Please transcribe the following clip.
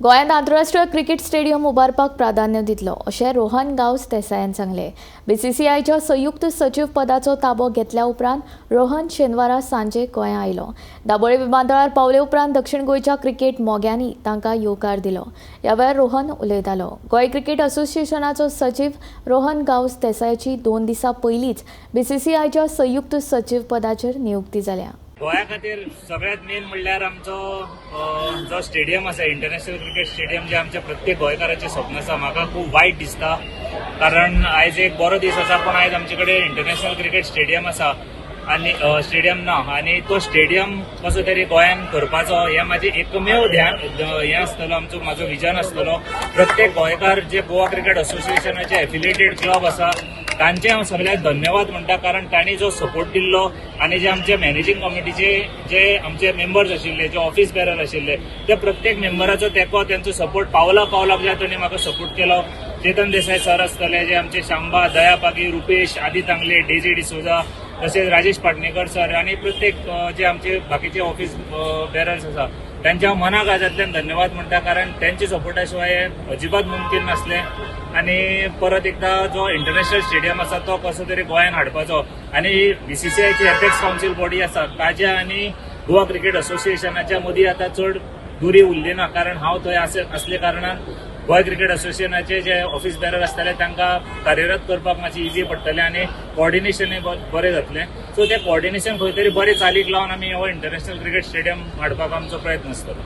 गोंयांत आंतरराष्ट्रीय cricket stadium उबारपाक प्राधान्य दितलो अशें रोहन गांवस देसायान सांगलें। बीसीसीआयच्या संयुक्त सचिव पदाचो ताबो घेतल्या उपरांत रोहन शेनवारा सांजे गोंयांत आयलो। दाबोळे विमानतळार पावले उपरांत दक्षिण गोंयच्या क्रिकेट मोग्यांनी तांकां येवकार दिलो। ह्या वेळार रोहन उलयतालो। गोंय क्रिकेट असोसिएशनाचो सचिव रोहन गांवस देसायाची 2 दिसां पयलींच बीसीसीआयच्या संयुक्त सचिव पदाचेर नियुक्ती जाल्या। गोंया खातीर सगळ्यात मेन म्हणल्यार आमचो जो स्टेडियम आसा इंटरनॅशनल क्रिकेट स्टेडियम जे आमच्या प्रत्येक गोंयकाराचें स्वप्न आसा। म्हाका खूब वायट दिसता कारण आयज एक बरो दीस आसा पण आयज आमचे कडेन इंटरनॅशनल क्रिकेट स्टेडियम आसा आनी स्टेडियम ना आनी तो स्टेडियम कसो तरी गोंयान करपाचो हें म्हाजें एकमेव ध्यान हें आसतलो म्हाजो विजन आसतलो। प्रत्येक गोंयकार जे गोवा क्रिकेट असोसिएशनाचे एफिलिएटेड क्लब आसा तांचे हांव सगळ्याक धन्यवाद म्हणटा कारण तांणी जो सपोर्ट दिल्लो आनी जे आमचे मॅनेजिंग कमिटीचे जे आमचे मेंबर्स आशिल्ले जे ऑफिस बेरर आशिल्ले ते प्रत्येक मेंबराचो तेंको तेंचो सपोर्ट पावलाक जे तांणी म्हाका सपोर्ट केलो। चेतन देसाई सर आसतले जे आमचे शांबा दया पागी रुपेश आदी तांगले डेजी डिसोजा तशेंच राजेश पाटणेकर सर आनी प्रत्येक जे आमचे बाकीचे ऑफिस बेरर्स आसा त्यांच्या मनाकाजांतल्यान धन्यवाद म्हणटा कारण त्यांच्या सपोर्टा शिवाय अजिबात मुमकीन नासलें। आनी परत एकदा जो इंटरनॅशनल स्टेडियम आसा तो कसो तरी गोंयान हाडपाचो आनी बीसीसीआयची एपेक्स कावन्सील बॉडी आसा ताज्या आनी गोवा क्रिकेट असोसिएशनाच्या मदीं आतां चड दुरी उरली ना कारण हांव थंय असले कारणान गोवा क्रिकेट असोसिएशनाचे जे ऑफिस बेरर आसतले तांकां कार्यरत करपाक मातशें इजी पडटलें आनी कॉर्डिनेशनूय बरें जातलें। सो तें कॉर्डिनेशन खंय तरी बरें चालीक लावन आमी हो इंटरनॅशनल क्रिकेट स्टेडियम हाडपाक आमचो प्रयत्न आसतलो।